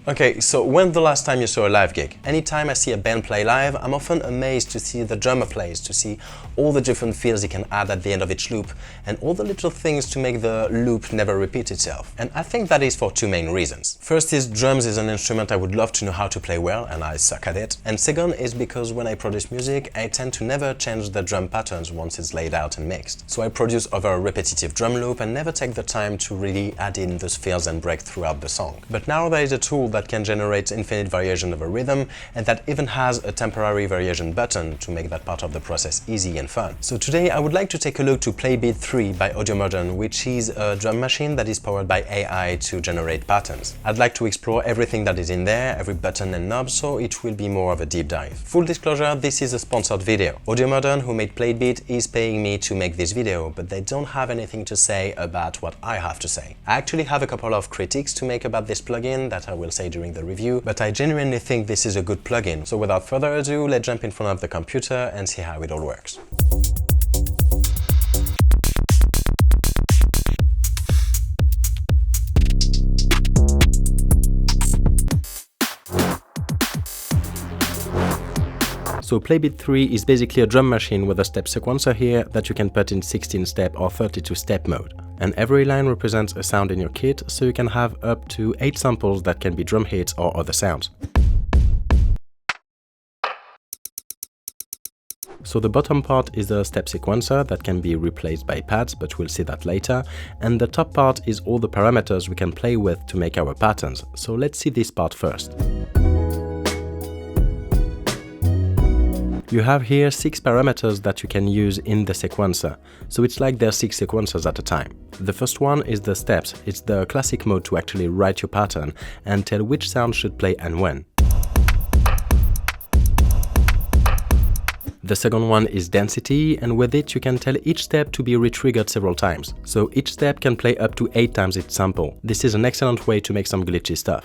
Okay, so when's the last time you saw a live gig? Anytime I see a band play live, I'm often amazed to see the drummer plays, to see all the different feels he can add at the end of each loop, and all the little things to make the loop never repeat itself. And I think that is for two main reasons. First is drums is an instrument I would love to know how to play well, and I suck at it. And second is because when I produce music, I tend to never change the drum patterns once it's laid out and mixed. So I produce over a repetitive drum loop and never take the time to really add in those fills and break throughout the song. But now there is a tool that can generate infinite variation of a rhythm and that even has a temporary variation button to make that part of the process easy and fun. So today I would like to take a look to Playbeat 3 by Audiomodern, which is a drum machine that is powered by AI to generate patterns. I'd like to explore everything that is in there, every button and knob, so it will be more of a deep dive. Full disclosure, this is a sponsored video. Audiomodern, who made Playbeat, is paying me to make this video, but they don't have anything to say about what I have to say. I actually have a couple of critiques to make about this plugin that I will say during the review, but I genuinely think this is a good plugin. So without further ado, let's jump in front of the computer and see how it all works. So Playbeat 3 is basically a drum machine with a step sequencer here that you can put in 16-step or 32-step mode. And every line represents a sound in your kit, so you can have up to 8 samples that can be drum hits or other sounds. So the bottom part is a step sequencer that can be replaced by pads, but we'll see that later. And the top part is all the parameters we can play with to make our patterns. So let's see this part first. You have here 6 parameters that you can use in the sequencer, so it's like there are 6 sequencers at a time. The first one is the steps. It's the classic mode to actually write your pattern and tell which sound should play and when. The second one is density, and with it you can tell each step to be re-triggered several times. So each step can play up to 8 times its sample. This is an excellent way to make some glitchy stuff.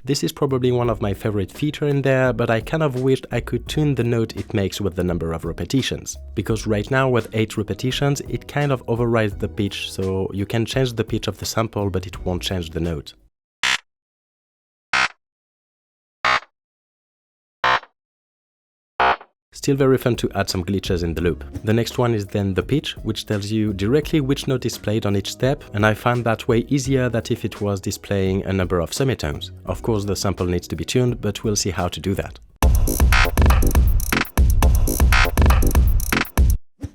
This is probably one of my favorite features in there, but I kind of wished I could tune the note it makes with the number of repetitions. Because right now with 8 repetitions, it kind of overrides the pitch, so you can change the pitch of the sample, but it won't change the note. Still very fun to add some glitches in the loop. The next one is then the pitch, which tells you directly which note is played on each step, and I find that way easier than if it was displaying a number of semitones. Of course the sample needs to be tuned, but we'll see how to do that.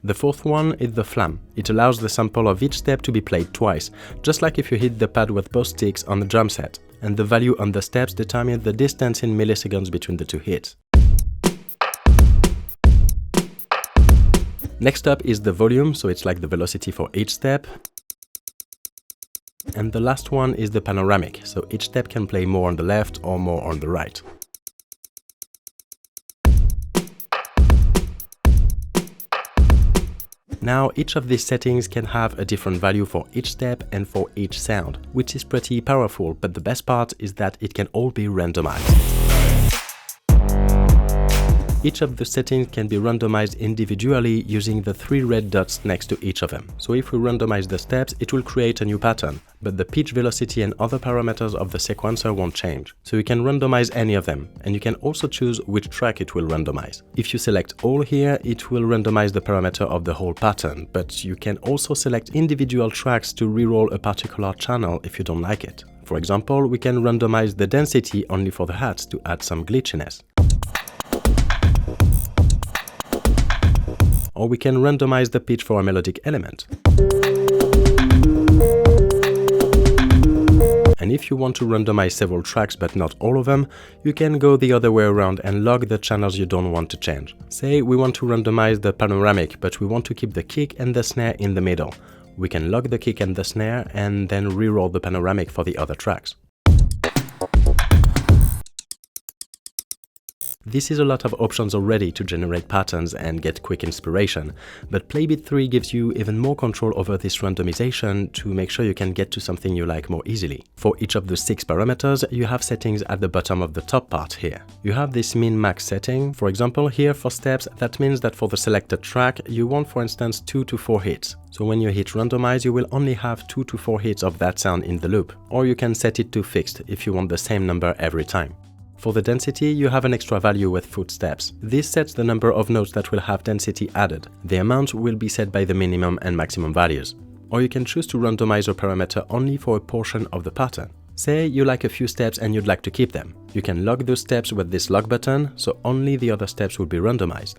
The fourth one is the flam. It allows the sample of each step to be played twice, just like if you hit the pad with both sticks on the drum set, and the value on the steps determines the distance in milliseconds between the 2 hits. Next up is the volume, so it's like the velocity for each step. And the last one is the panoramic, so each step can play more on the left or more on the right. Now, each of these settings can have a different value for each step and for each sound, which is pretty powerful, but the best part is that it can all be randomized. Each of the settings can be randomized individually using the 3 red dots next to each of them. So if we randomize the steps, it will create a new pattern, but the pitch, velocity and other parameters of the sequencer won't change. So you can randomize any of them, and you can also choose which track it will randomize. If you select all here, it will randomize the parameter of the whole pattern, but you can also select individual tracks to reroll a particular channel if you don't like it. For example, we can randomize the density only for the hats to add some glitchiness. Or we can randomize the pitch for a melodic element. And if you want to randomize several tracks but not all of them, you can go the other way around and log the channels you don't want to change. Say we want to randomize the panoramic, but we want to keep the kick and the snare in the middle. We can log the kick and the snare and then reroll the panoramic for the other tracks. This is a lot of options already to generate patterns and get quick inspiration, but Playbeat 3 gives you even more control over this randomization to make sure you can get to something you like more easily. For each of the 6 parameters, you have settings at the bottom of the top part here. You have this min-max setting. For example, here for steps, that means that for the selected track, you want, for instance, 2 to 4 hits. So when you hit randomize, you will only have 2 to 4 hits of that sound in the loop. Or you can set it to fixed if you want the same number every time. For the density, you have an extra value with footsteps. This sets the number of notes that will have density added. The amount will be set by the minimum and maximum values. Or you can choose to randomize your parameter only for a portion of the pattern. Say you like a few steps and you'd like to keep them. You can lock those steps with this lock button, so only the other steps will be randomized.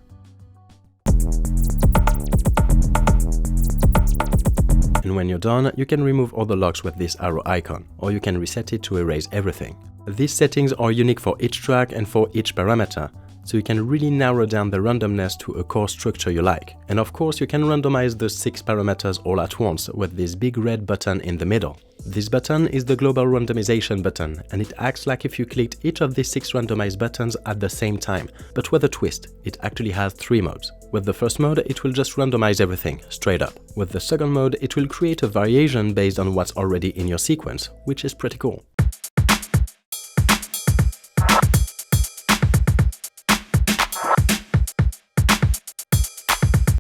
And when you're done, you can remove all the locks with this arrow icon, or you can reset it to erase everything. These settings are unique for each track and for each parameter, so you can really narrow down the randomness to a core structure you like. And of course, you can randomize the 6 parameters all at once with this big red button in the middle. This button is the global randomization button, and it acts like if you clicked each of these 6 randomized buttons at the same time, but with a twist. It actually has 3 modes. With the first mode, it will just randomize everything, straight up. With the second mode, it will create a variation based on what's already in your sequence, which is pretty cool.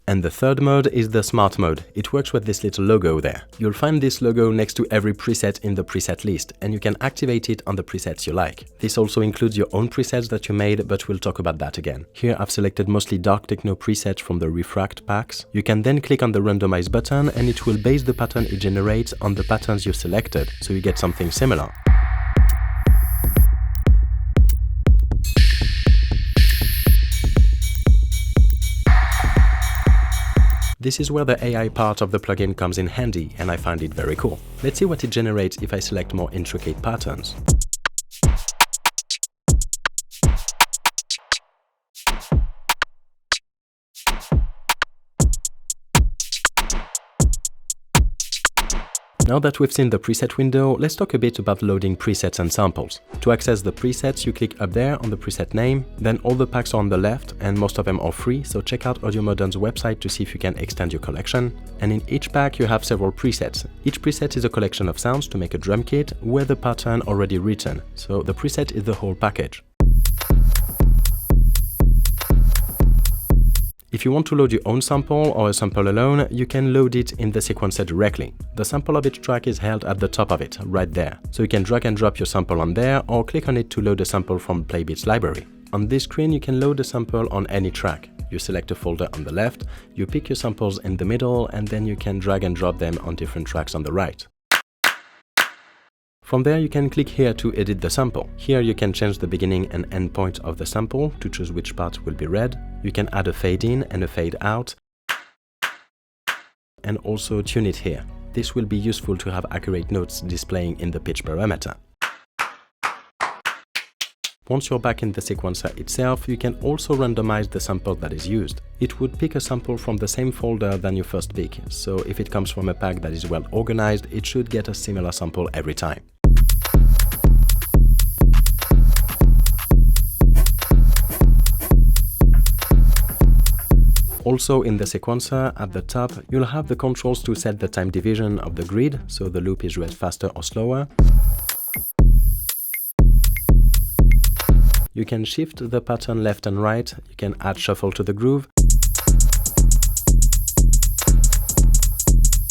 And the third mode is the smart mode. It works with this little logo there. You'll find this logo next to every preset in the preset list, and you can activate it on the presets you like. This also includes your own presets that you made, but we'll talk about that again. Here I've selected mostly dark techno presets from the Refract packs. You can then click on the randomize button and it will base the pattern it generates on the patterns you selected, so you get something similar. This is where the AI part of the plugin comes in handy, and I find it very cool. Let's see what it generates if I select more intricate patterns. Now that we've seen the preset window, let's talk a bit about loading presets and samples. To access the presets, you click up there on the preset name, then all the packs are on the left, and most of them are free, so check out Audiomodern's website to see if you can extend your collection. And in each pack you have several presets. Each preset is a collection of sounds to make a drum kit with the pattern already written, so the preset is the whole package. If you want to load your own sample or a sample alone, you can load it in the sequencer directly. The sample of each track is held at the top of it, right there. So you can drag and drop your sample on there or click on it to load a sample from Playbeat's library. On this screen, you can load a sample on any track. You select a folder on the left, you pick your samples in the middle, and then you can drag and drop them on different tracks on the right. From there, you can click here to edit the sample. Here you can change the beginning and end point of the sample to choose which part will be read. You can add a fade in and a fade out, and also tune it here. This will be useful to have accurate notes displaying in the pitch parameter. Once you're back in the sequencer itself, you can also randomize the sample that is used. It would pick a sample from the same folder than you first pick, so if it comes from a pack that is well organized, it should get a similar sample every time. Also in the sequencer, at the top, you'll have the controls to set the time division of the grid, so the loop is read faster or slower. You can shift the pattern left and right, you can add shuffle to the groove,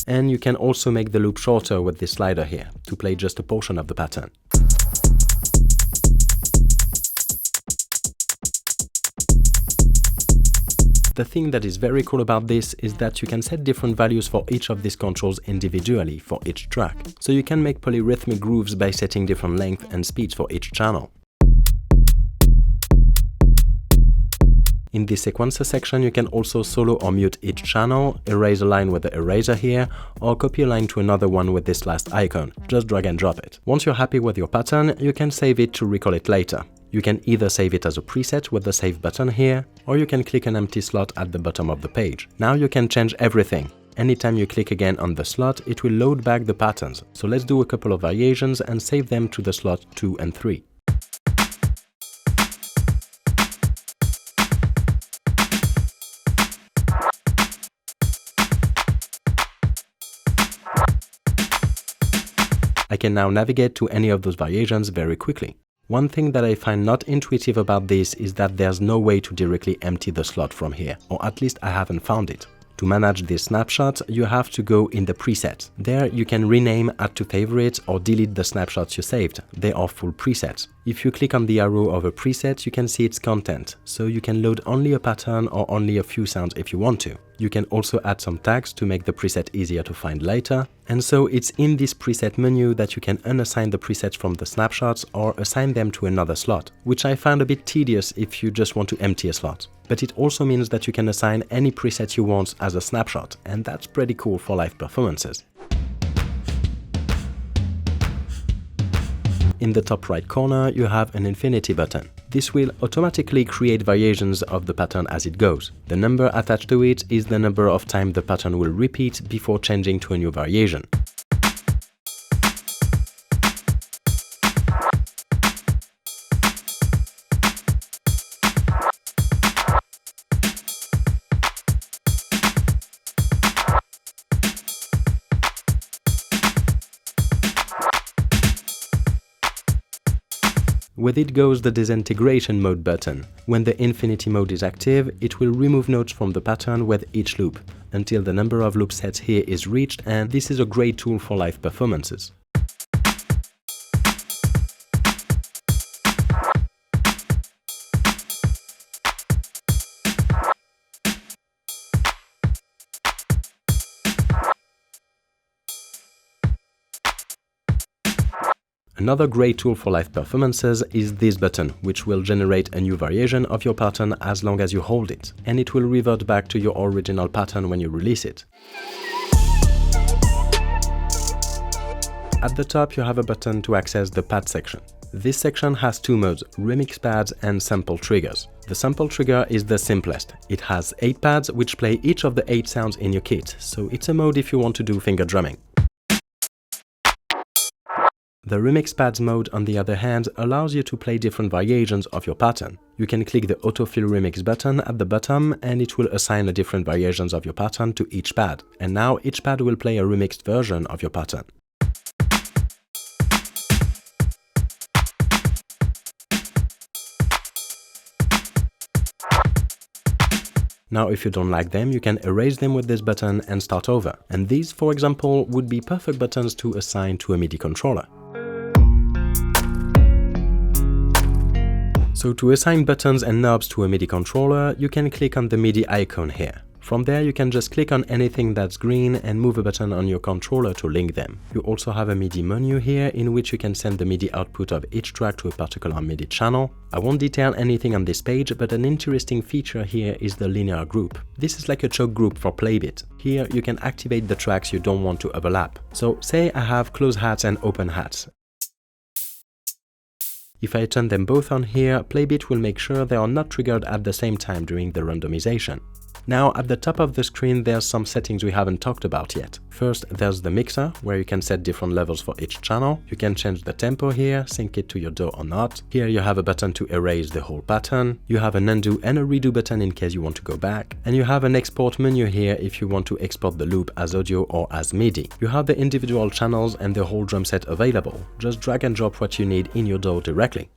and you can also make the loop shorter with this slider here, to play just a portion of the pattern. The thing that is very cool about this is that you can set different values for each of these controls individually for each track. So you can make polyrhythmic grooves by setting different length and speeds for each channel. In the sequencer section, you can also solo or mute each channel, erase a line with the eraser here, or copy a line to another one with this last icon. Just drag and drop it. Once you're happy with your pattern, you can save it to recall it later. You can either save it as a preset with the save button here, or you can click an empty slot at the bottom of the page. Now you can change everything. Anytime you click again on the slot, it will load back the patterns. So let's do a couple of variations and save them to the slot 2 and 3. I can now navigate to any of those variations very quickly. One thing that I find not intuitive about this is that there's no way to directly empty the slot from here, or at least I haven't found it. To manage this snapshot, you have to go in the preset. There you can rename, add to favorite, or delete the snapshots you saved. They are full presets. If you click on the arrow of a preset, you can see its content, so you can load only a pattern or only a few sounds if you want to. You can also add some tags to make the preset easier to find later. And so it's in this preset menu that you can unassign the presets from the snapshots or assign them to another slot, which I found a bit tedious if you just want to empty a slot. But it also means that you can assign any preset you want as a snapshot, and that's pretty cool for live performances. In the top right corner, you have an infinity button. This will automatically create variations of the pattern as it goes. The number attached to it is the number of times the pattern will repeat before changing to a new variation. With it goes the disintegration mode button. When the infinity mode is active, it will remove notes from the pattern with each loop, until the number of loop sets here is reached, and this is a great tool for live performances. Another great tool for live performances is this button, which will generate a new variation of your pattern as long as you hold it, and it will revert back to your original pattern when you release it. At the top you have a button to access the pad section. This section has two modes, remix pads and sample triggers. The sample trigger is the simplest. It has 8 pads which play each of the 8 sounds in your kit, so it's a mode if you want to do finger drumming. The Remix Pads mode, on the other hand, allows you to play different variations of your pattern. You can click the Autofill Remix button at the bottom and it will assign the different variations of your pattern to each pad. And now each pad will play a remixed version of your pattern. Now if you don't like them, you can erase them with this button and start over. And these, for example, would be perfect buttons to assign to a MIDI controller. So to assign buttons and knobs to a MIDI controller, you can click on the MIDI icon here. From there you can just click on anything that's green and move a button on your controller to link them. You also have a MIDI menu here in which you can send the MIDI output of each track to a particular MIDI channel. I won't detail anything on this page, but an interesting feature here is the linear group. This is like a choke group for Playbeat. Here you can activate the tracks you don't want to overlap. So say I have close hats and open hats. If I turn them both on here, Playbeat will make sure they are not triggered at the same time during the randomization. Now at the top of the screen there's some settings we haven't talked about yet. First there's the mixer, where you can set different levels for each channel. You can change the tempo here, sync it to your DAW or not. Here you have a button to erase the whole pattern. You have an undo and a redo button in case you want to go back. And you have an export menu here if you want to export the loop as audio or as MIDI. You have the individual channels and the whole drum set available. Just drag and drop what you need in your DAW directly.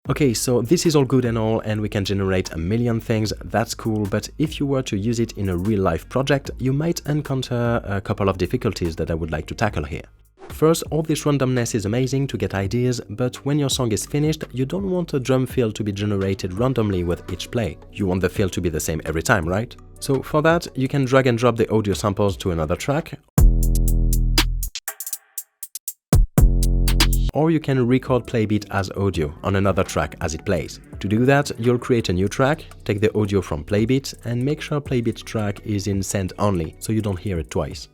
Okay, so this is all good and all, and we can generate a million things, that's cool, but if you were to use it in a real-life project, you might encounter a couple of difficulties that I would like to tackle here. First, all this randomness is amazing to get ideas, but when your song is finished, you don't want a drum fill to be generated randomly with each play. You want the fill to be the same every time, right? So for that, you can drag and drop the audio samples to another track, or you can record Playbeat as audio on another track as it plays. To do that, you'll create a new track, take the audio from Playbeat, and make sure Playbeat track is in send only, so you don't hear it twice.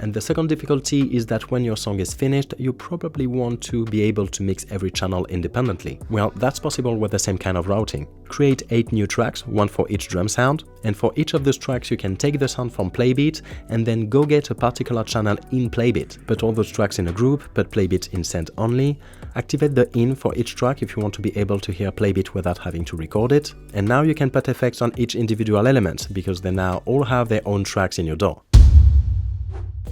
And the second difficulty is that when your song is finished, you probably want to be able to mix every channel independently. Well, that's possible with the same kind of routing. Create 8 new tracks, one for each drum sound, and for each of those tracks you can take the sound from Playbeat and then go get a particular channel in Playbeat. Put all those tracks in a group, put Playbeat in send only, activate the in for each track if you want to be able to hear Playbeat without having to record it, and now you can put effects on each individual element because they now all have their own tracks in your DAW.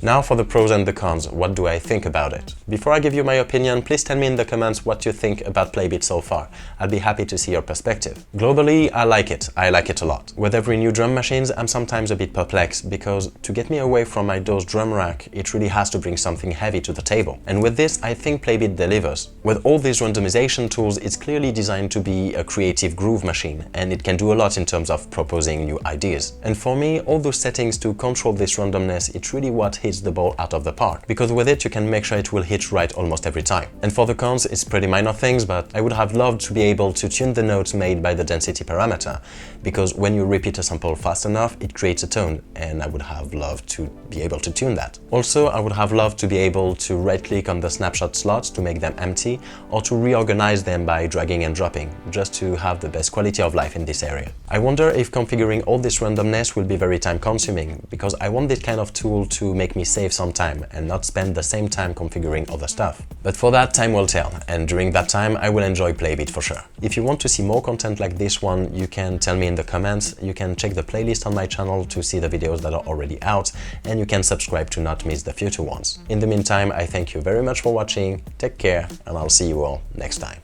Now for the pros and the cons, what do I think about it? Before I give you my opinion, please tell me in the comments what you think about Playbeat so far. I'll be happy to see your perspective. Globally, I like it a lot. With every new drum machines, I'm sometimes a bit perplexed because to get me away from my DAW's drum rack, it really has to bring something heavy to the table. And with this, I think Playbeat delivers. With all these randomization tools, it's clearly designed to be a creative groove machine, and it can do a lot in terms of proposing new ideas. And for me, all those settings to control this randomness, it's really what hits the ball out of the park, because with it you can make sure it will hit right almost every time. And for the cons, it's pretty minor things, but I would have loved to be able to tune the notes made by the density parameter, because when you repeat a sample fast enough, it creates a tone, and I would have loved to be able to tune that. Also, I would have loved to be able to right-click on the snapshot slots to make them empty, or to reorganize them by dragging and dropping, just to have the best quality of life in this area. I wonder if configuring all this randomness will be very time-consuming, because I want this kind of tool to make me save some time and not spend the same time configuring other stuff. But for that, time will tell, and during that time I will enjoy Playbeat for sure. If you want to see more content like this one, you can tell me in the comments, you can check the playlist on my channel to see the videos that are already out, and you can subscribe to not miss the future ones. In the meantime, I thank you very much for watching, take care, and I'll see you all next time.